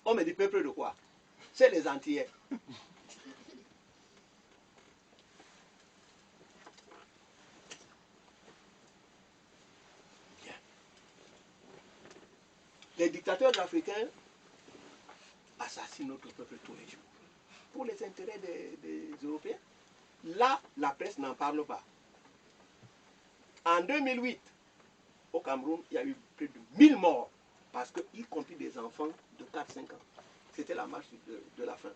On me dit peuple de quoi? C'est les Antillais. Bien. Les dictateurs africains assassinent notre peuple tous les jours. Pour les intérêts des Européens. Là, la presse n'en parle pas. En 2008, au Cameroun, il y a eu plus de 1000 morts, parce que, y compris des enfants de 4-5 ans. C'était la marche de la faim.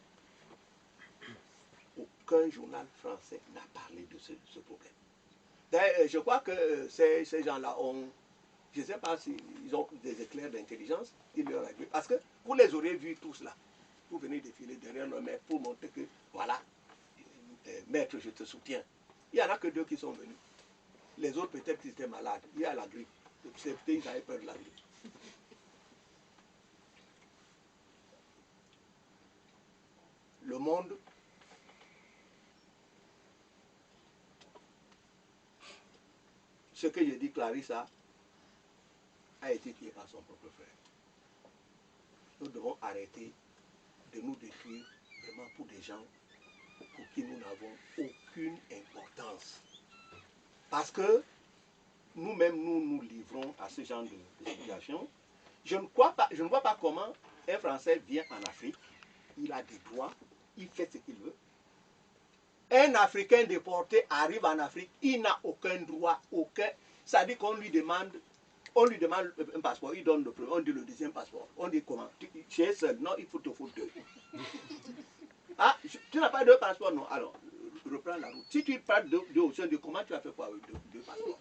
Aucun journal français n'a parlé de ce problème. D'ailleurs, je crois que ces gens-là ont, je ne sais pas s'ils ont des éclairs d'intelligence, ils leur ont dit, parce que vous les aurez vus tous là. Vous venez défiler derrière le maître pour montrer que, voilà, maître, je te soutiens. Il n'y en a que 2 qui sont venus. Les autres, peut-être qu'ils étaient malades. Il y a la grippe. Ils avaient peur de la grippe. Le monde ce que je dis, Clarissa a été tuée par son propre frère. Nous devons arrêter de nous détruire vraiment pour des gens pour qui nous n'avons aucune importance. Parce que nous-mêmes, nous nous livrons à ce genre de situation. Je ne vois pas comment un Français vient en Afrique, il a des droits, il fait ce qu'il veut. Un Africain déporté arrive en Afrique, il n'a aucun droit, aucun. Ça dit qu'on lui demande un passeport, il donne le premier, on dit le deuxième passeport. On dit comment? Tu es seul, non, il faut te foutre 2. Ah, tu n'as pas 2 passeports, non? Alors, reprends la route. Si tu prends 2 options, comment tu as fait quoi avec 2 passeports?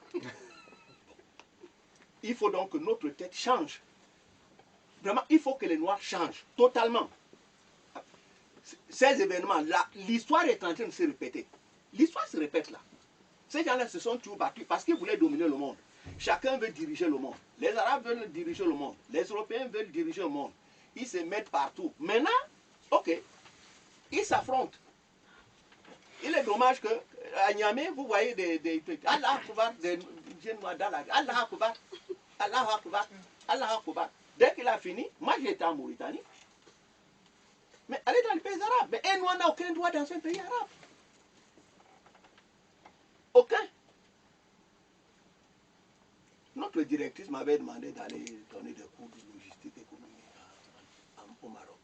Il faut donc que notre tête change. Vraiment, il faut que les Noirs changent totalement. Ces événements-là, l'histoire est en train de se répéter. L'histoire se répète là. Ces gens-là se sont toujours battus parce qu'ils voulaient dominer le monde. Chacun veut diriger le monde. Les Arabes veulent diriger le monde. Les Européens veulent diriger le monde. Ils se mettent partout. Maintenant, ok, ils s'affrontent. Il est dommage que à Niamey, vous voyez des trucs. Allah Akbar, des jeunes noirs dans la rue. Allah Akbar, Allah Akbar, Allah Akbar. Dès qu'il a fini, moi j'étais en Mauritanie. Mais allez dans les pays arabes. Mais un noir n'a aucun droit dans un pays arabe. Aucun. Notre directrice m'avait demandé d'aller donner des cours de logistique économique au Maroc.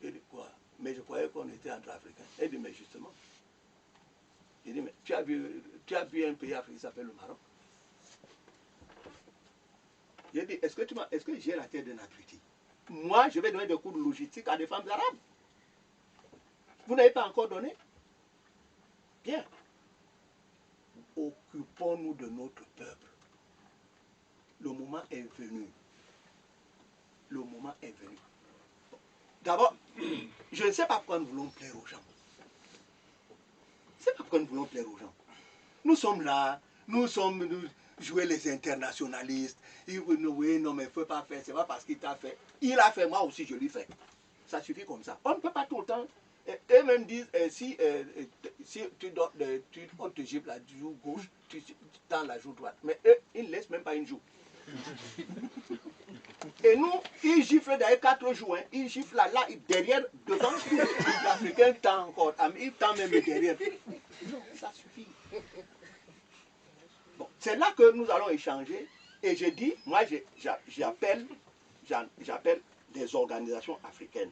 Je dis quoi? Mais je croyais qu'on était entre Africains. Elle dit, mais justement. Je dis, mais tu as vu un pays africain qui s'appelle le Maroc? Je dis, est-ce que j'ai la tête d'un abruti? Moi, je vais donner des cours de logistique à des femmes arabes. Vous n'avez pas encore donné? Bien. Occupons-nous de notre peuple. Le moment est venu. Le moment est venu. D'abord, je ne sais pas pourquoi nous voulons plaire aux gens. Je ne sais pas pourquoi nous voulons plaire aux gens. Nous sommes là, nous jouer les internationalistes. Oui, non, mais il ne faut pas faire, c'est pas parce qu'il t'a fait. Il a fait, moi aussi je lui fais. Ça suffit comme ça. On ne peut pas tout le temps. Eux-mêmes disent, si on te gifle la joue gauche, tu tends la joue droite. Mais eux, ils ne laissent même pas une joue. Et nous, ils giflent d'ailleurs 4 jours. Hein. Ils giflent là, derrière, devant. L'Africain tend encore. Il tend même derrière. Non, ça suffit. Bon, c'est là que nous allons échanger. Et je dis, moi, j'appelle des organisations africaines.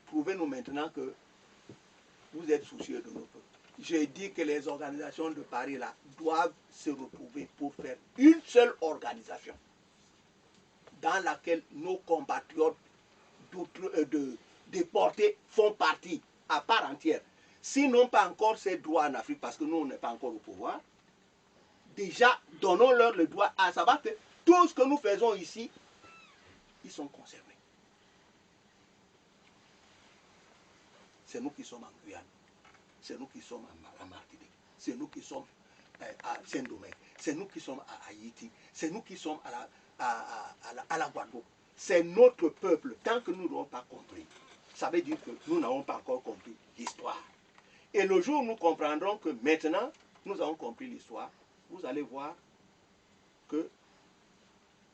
Prouvez-nous maintenant que vous êtes soucieux de nos peuples. J'ai dit que les organisations de Paris là doivent se retrouver pour faire une seule organisation dans laquelle nos compatriotes déportés font partie à part entière. S'ils n'ont pas encore ces droits en Afrique, parce que nous, on n'est pas encore au pouvoir, déjà, donnons-leur le droit à savoir que tout ce que nous faisons ici, ils sont concernés. C'est nous qui sommes en Guyane, c'est nous qui sommes en Martinique, c'est nous qui sommes à Saint-Domingue, c'est nous qui sommes à Haïti, c'est nous qui sommes à la Guadeloupe. C'est notre peuple. Tant que nous n'avons pas compris, ça veut dire que nous n'avons pas encore compris l'histoire. Et le jour où nous comprendrons que maintenant, nous avons compris l'histoire, vous allez voir que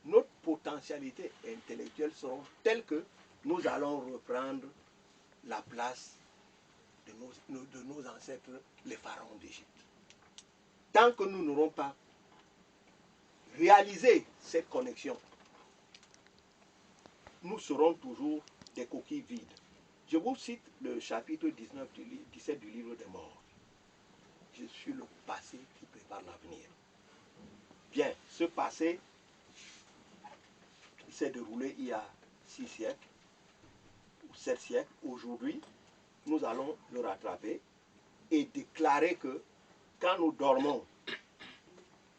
notre potentialité intellectuelle sera telle que nous allons reprendre la place de nos ancêtres, les pharaons d'Égypte. Tant que nous n'aurons pas réalisé cette connexion, nous serons toujours des coquilles vides. Je vous cite le chapitre 17 du livre des morts. Je suis le passé qui prépare l'avenir. Bien, ce passé, il s'est déroulé il y a 6 siècles ou 7 siècles. Aujourd'hui, nous allons le rattraper et déclarer que quand nous dormons,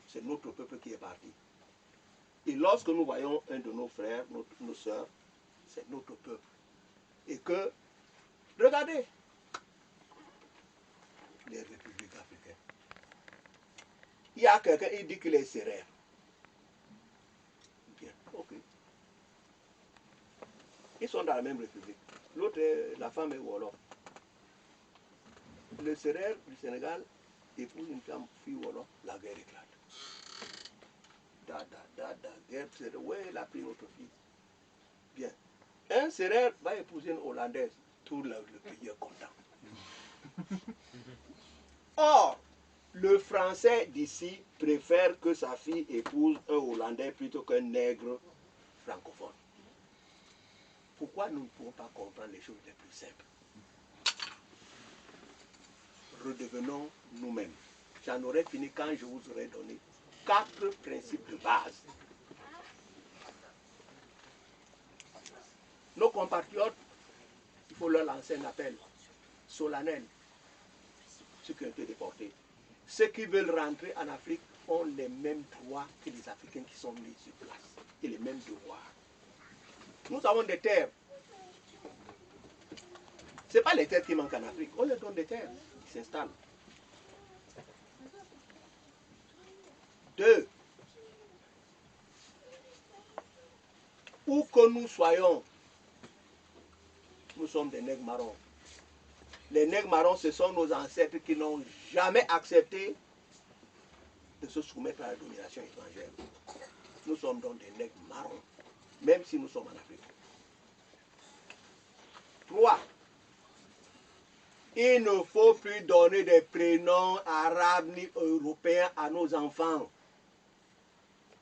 c'est notre peuple qui est parti. Et lorsque nous voyons un de nos frères, nos sœurs, c'est notre peuple. Et que, regardez, les républiques africaines. Il y a quelqu'un qui dit qu'il est sérère. Bien, ok. Ils sont dans la même république. L'autre, la femme est Wolof. Le sérère du Sénégal épouse une femme fille Wolof, la guerre éclate. Guerre, c'est ouais, elle a pris notre fille. Bien. Un sérère va épouser une Hollandaise. Tout le pays est content. Or, le Français d'ici préfère que sa fille épouse un Hollandais plutôt qu'un nègre francophone. Pourquoi nous ne pouvons pas comprendre les choses les plus simples? Redevenons nous-mêmes. J'en aurais fini quand je vous aurais donné 4 principes de base. Nos compatriotes, il faut leur lancer un appel solennel, ceux qui ont été déportés. Ceux qui veulent rentrer en Afrique ont les mêmes droits que les Africains qui sont mis sur place et les mêmes devoirs. Nous avons des terres. Ce n'est pas les terres qui manquent en Afrique. On leur donne des terres. Ils s'installent. 2. Où que nous soyons, nous sommes des nègres marrons. Les nègres marrons, ce sont nos ancêtres qui n'ont jamais accepté de se soumettre à la domination étrangère. Nous sommes donc des nègres marrons, même si nous sommes en Afrique. 3. Il ne faut plus donner des prénoms arabes ni européens à nos enfants.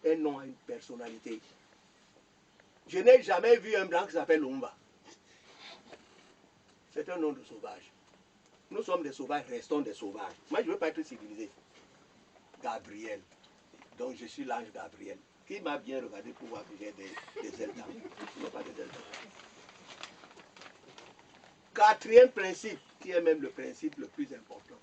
Un nom a une personnalité. Je n'ai jamais vu un blanc qui s'appelle Lumba. C'est un nom de sauvage. Nous sommes des sauvages, restons des sauvages. Moi, je ne veux pas être civilisé. Gabriel. Donc, je suis l'ange Gabriel. Qui m'a bien regardé pour voir que j'ai des ailes d'âme. Je n'ai pas des ailes d'âme. 4e principe, qui est même le principe le plus important.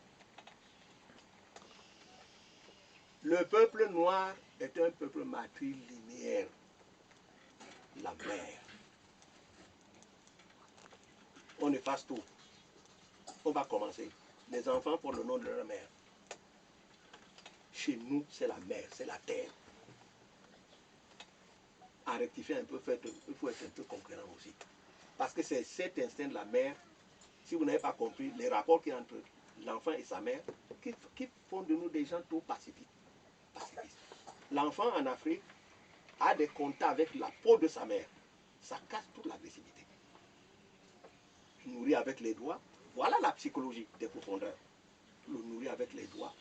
Le peuple noir est un peuple matrilinéaire. La mère. On efface tout. On va commencer. Les enfants portent le nom de leur mère. Chez nous, c'est la mère, c'est la terre. À rectifier un peu, il faut être un peu concurrent aussi. Parce que c'est cet instinct de la mère, si vous n'avez pas compris, les rapports qu'il y a entre l'enfant et sa mère, qui font de nous des gens tout pacifistes. L'enfant en Afrique a des contacts avec la peau de sa mère. Ça casse toute l'agressivité. Nourrir avec les doigts, voilà la psychologie des profondeurs. Le nourrir avec les doigts.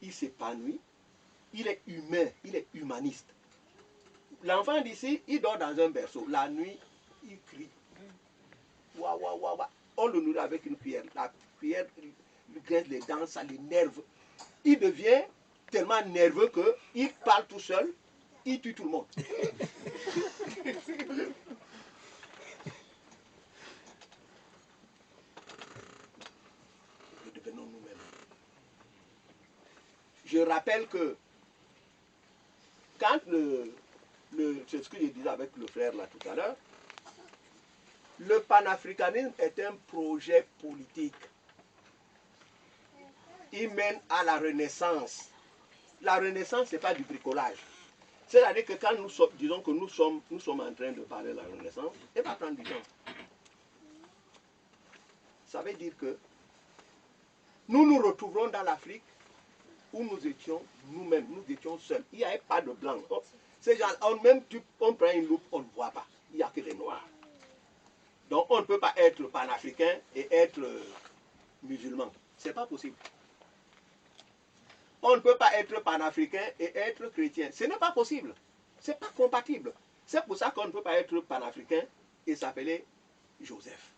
Il s'épanouit, il est humain, il est humaniste. L'enfant d'ici, il dort dans un berceau. La nuit, il crie. Ouah, ouah, ouah, ouah. On le nourrit avec une cuillère. La cuillère lui graisse les dents, ça l'énerve. Il devient tellement nerveux qu'il parle tout seul, il tue tout le monde. Devenons nous-mêmes. Je rappelle que quand c'est ce que je disais avec le frère là tout à l'heure, le panafricanisme est un projet politique. Il mène à la renaissance. La renaissance, ce n'est pas du bricolage. C'est-à-dire que quand disons que nous sommes en train de parler de la renaissance, elle va prendre du temps. Ça veut dire que nous nous retrouverons dans l'Afrique où nous étions nous-mêmes, nous étions seuls. Il n'y avait pas de blancs. Ces gens, on prend une loupe, on ne voit pas. Il n'y a que des noirs. Donc on ne peut pas être panafricain et être musulman. Ce n'est pas possible. On ne peut pas être panafricain et être chrétien. Ce n'est pas possible. Ce n'est pas compatible. C'est pour ça qu'on ne peut pas être panafricain et s'appeler Joseph.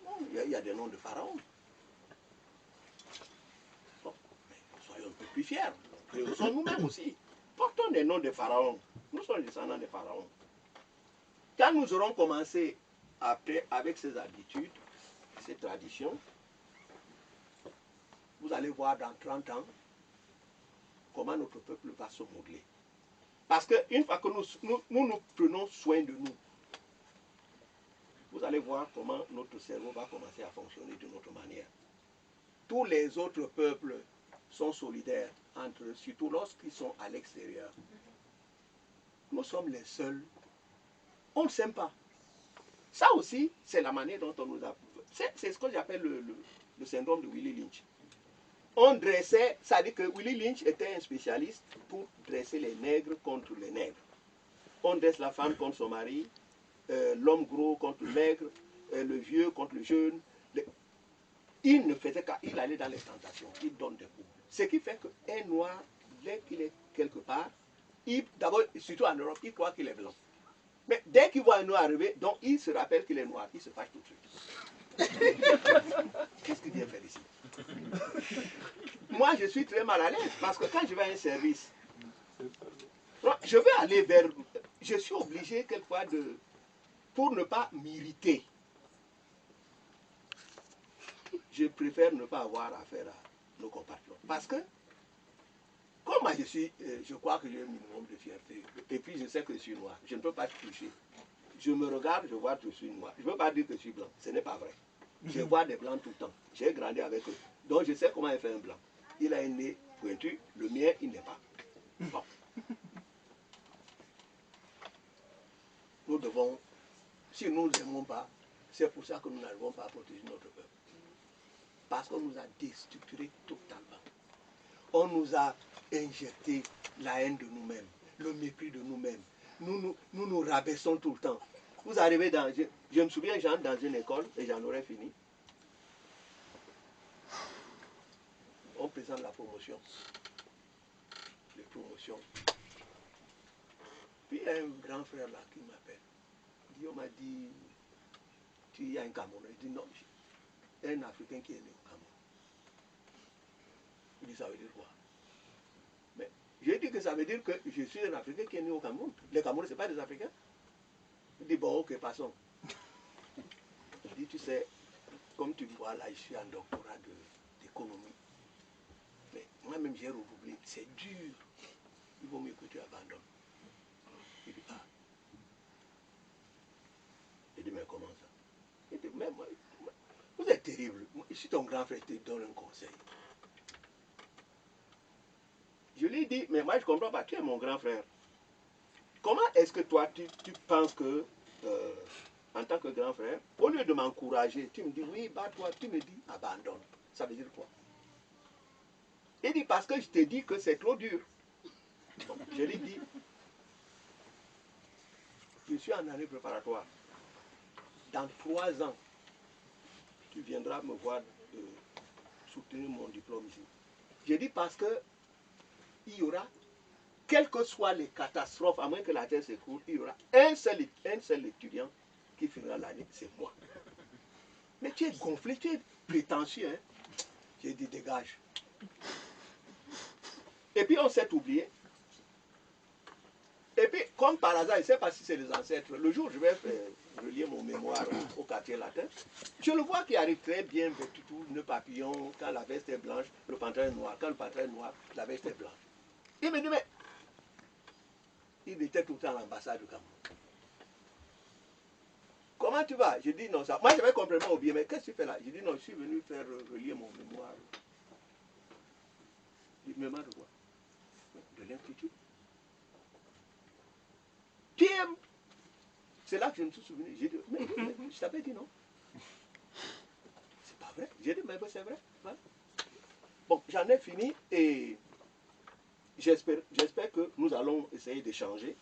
Bon, il y a des noms de pharaons. Bon, mais soyons un peu plus fiers. Créons nous-mêmes aussi. Portons des noms de pharaons. Nous sommes descendants de pharaons. Quand nous aurons commencé après avec ces habitudes, ces traditions, vous allez voir dans 30 ans comment notre peuple va se modeler. Parce qu'une fois que nous prenons soin de nous, vous allez voir comment notre cerveau va commencer à fonctionner d'une autre manière. Tous les autres peuples sont solidaires entre eux, surtout lorsqu'ils sont à l'extérieur. Nous sommes les seuls. On ne s'aime pas. Ça aussi, c'est la manière dont on nous a... C'est ce que j'appelle le syndrome de Willie Lynch. On dressait, ça dit que Willie Lynch était un spécialiste pour dresser les nègres contre les nègres. On dresse la femme contre son mari, l'homme gros contre le maigre, le vieux contre le jeune. Il ne faisait qu'il allait dans les tentations, il donne des coups. Ce qui fait qu'un noir, dès qu'il est quelque part, d'abord, surtout en Europe, il croit qu'il est blanc. Mais dès qu'il voit un noir arriver, donc il se rappelle qu'il est noir, il se fâche tout de suite. Qu'est-ce qu'il vient faire ici? Moi, je suis très mal à l'aise parce que quand je vais à un service, je vais aller vers... Je suis obligé quelquefois pour ne pas m'irriter. Je préfère ne pas avoir affaire à nos compatriotes. Parce que, comme moi je crois que j'ai un minimum de fierté, et puis je sais que je suis noir, je ne peux pas toucher. Je me regarde, je vois que je suis noir. Je ne veux pas dire que je suis blanc, ce n'est pas vrai. Je vois des blancs tout le temps. J'ai grandi avec eux. Donc je sais comment il fait un blanc. Il a un nez pointu, le mien, il n'est pas. Bon. Nous devons, si nous ne l'aimons pas, c'est pour ça que nous n'arrivons pas à protéger notre peuple. Parce qu'on nous a déstructurés totalement. On nous a injecté la haine de nous-mêmes, le mépris de nous-mêmes. Nous rabaissons tout le temps. Vous arrivez dans... Je me souviens, j'entre dans une école, et j'en aurais fini. On présente la promotion. Les promotions. Puis il y a un grand frère là qui m'appelle. On m'a dit, tu y as un Camerounais. Il dit non, il y a un Africain qui est né au Cameroun. Il dit, ça veut dire quoi? Mais j'ai dit que ça veut dire que je suis un Africain qui est né au Cameroun. Les Camerounais, ce n'est pas des Africains. Il dit, bon, ok, passons. Il dit, tu sais, comme tu me vois là, je suis en doctorat d'économie. Mais moi-même, j'ai redoublé. C'est dur. Il vaut mieux que tu abandonnes. Il dit, ah. Il dit, mais comment ça? Il dit, mais moi, vous êtes terrible. Je suis ton grand frère, je te donne un conseil. Je lui ai dit, mais moi je ne comprends pas, tu es mon grand frère. Comment est-ce que toi, tu penses que, en tant que grand frère, au lieu de m'encourager, tu me dis, oui, bats-toi, tu me dis, abandonne. Ça veut dire quoi? Il dit, parce que je te dis que c'est trop dur. Donc, je lui ai dit, je suis en année préparatoire. Dans 3 ans, tu viendras me voir soutenir mon diplôme ici. J'ai dit parce que il y aura, quelles que soient les catastrophes, à moins que la terre s'écroule, il y aura un seul étudiant qui finira l'année, c'est moi. Mais tu es gonflé, tu es prétentieux. Hein? J'ai dit, dégage. Et puis on s'est oublié. Et puis, comme par hasard, je ne sais pas si c'est les ancêtres, le jour où je vais relier mon mémoire au quartier latin, je le vois qui arrive très bien, vêtu tout, nœud papillon, quand la veste est blanche, le pantalon est noir, quand le pantalon est noir, la veste est blanche. Il me dit, mais il était tout le temps à l'ambassade du Cameroun. Comment tu vas? Je dis non, ça. Moi j'avais complètement oublié, mais qu'est-ce que tu fais là? Je dis non, je suis venu faire relier mon mémoire. Il dit, mémoire de quoi? De l'Institut. Tu aimes? C'est là que je me suis souvenu. J'ai dit, mais je t'avais dit non. C'est pas vrai. J'ai dit, mais c'est vrai. Hein? Bon, j'en ai fini et j'espère que nous allons essayer d'échanger